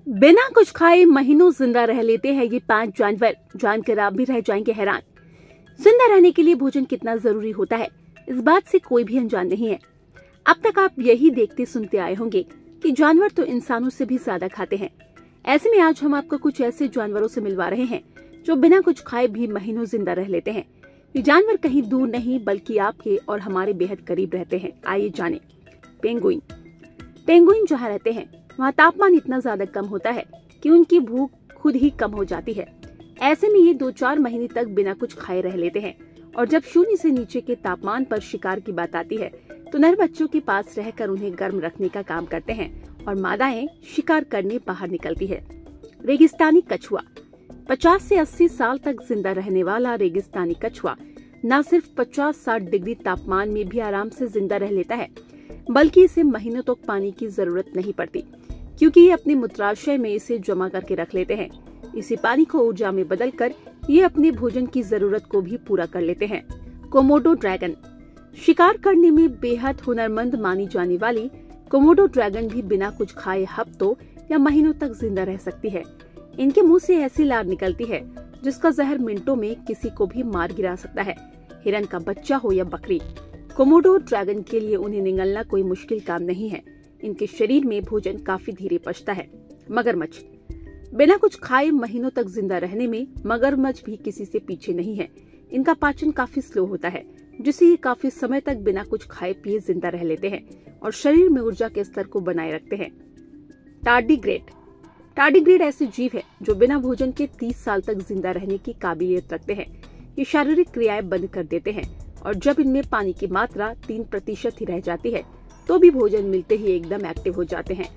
बिना कुछ खाए महीनों जिंदा रह लेते हैं ये 5 जानवर। जानकर आप भी रह जाएंगे हैरान। जिंदा रहने के लिए भोजन कितना जरूरी होता है, इस बात से कोई भी अनजान नहीं है। अब तक आप यही देखते सुनते आए होंगे कि जानवर तो इंसानों से भी ज्यादा खाते हैं। ऐसे में आज हम आपको कुछ ऐसे जानवरों से मिलवा रहे हैं जो बिना कुछ खाए भी महीनों जिंदा रह लेते हैं। ये जानवर कहीं दूर नहीं बल्कि आपके और हमारे बेहद करीब रहते हैं। आइए जाने। पेंगुइन। पेंगुइन जहाँ रहते हैं वहाँ तापमान इतना ज्यादा कम होता है कि उनकी भूख खुद ही कम हो जाती है। ऐसे में ये 2-4 महीने तक बिना कुछ खाए रह लेते हैं और जब 0 से नीचे के तापमान पर शिकार की बात आती है तो नर बच्चों के पास रहकर उन्हें गर्म रखने का काम करते हैं और मादाएं शिकार करने बाहर निकलती है। रेगिस्तानी कछुआ। 50 से 80 साल तक जिंदा रहने वाला रेगिस्तानी कछुआ न सिर्फ 50-60 डिग्री तापमान में भी आराम से जिंदा रह लेता है बल्कि इसे महीनों तक पानी की जरूरत नहीं पड़ती क्योंकि ये अपने मूत्राशय में इसे जमा करके रख लेते हैं। इसी पानी को ऊर्जा में बदलकर ये अपने भोजन की जरूरत को भी पूरा कर लेते हैं। Komodo dragon. शिकार करने में बेहद हुनरमंद मानी जाने वाली कोमोडो ड्रैगन भी बिना कुछ खाए हफ्तों या महीनों तक जिंदा रह सकती है। इनके मुंह से ऐसी लार निकलती है जिसका जहर मिनटों में किसी को भी मार गिरा सकता है। हिरन का बच्चा हो या बकरी, कोमोडो ड्रैगन के लिए उन्हें निगलना कोई मुश्किल काम नहीं है। इनके शरीर में भोजन काफी धीरे पचता है। मगरमच्छ। बिना कुछ खाए महीनों तक जिंदा रहने में मगरमच्छ भी किसी से पीछे नहीं है। इनका पाचन काफी स्लो होता है जिससे ये काफी समय तक बिना कुछ खाए पिए जिंदा रह लेते हैं और शरीर में ऊर्जा के स्तर को बनाए रखते हैं। टार्डिग्रेड। टार्डिग्रेड ऐसे जीव है जो बिना भोजन के 30 साल तक जिंदा रहने की काबिलियत रखते हैं। ये शारीरिक क्रियाएं बंद कर देते हैं और जब इनमें पानी की मात्रा 3% ही रह जाती है तो भी भोजन मिलते ही एकदम एक्टिव हो जाते हैं।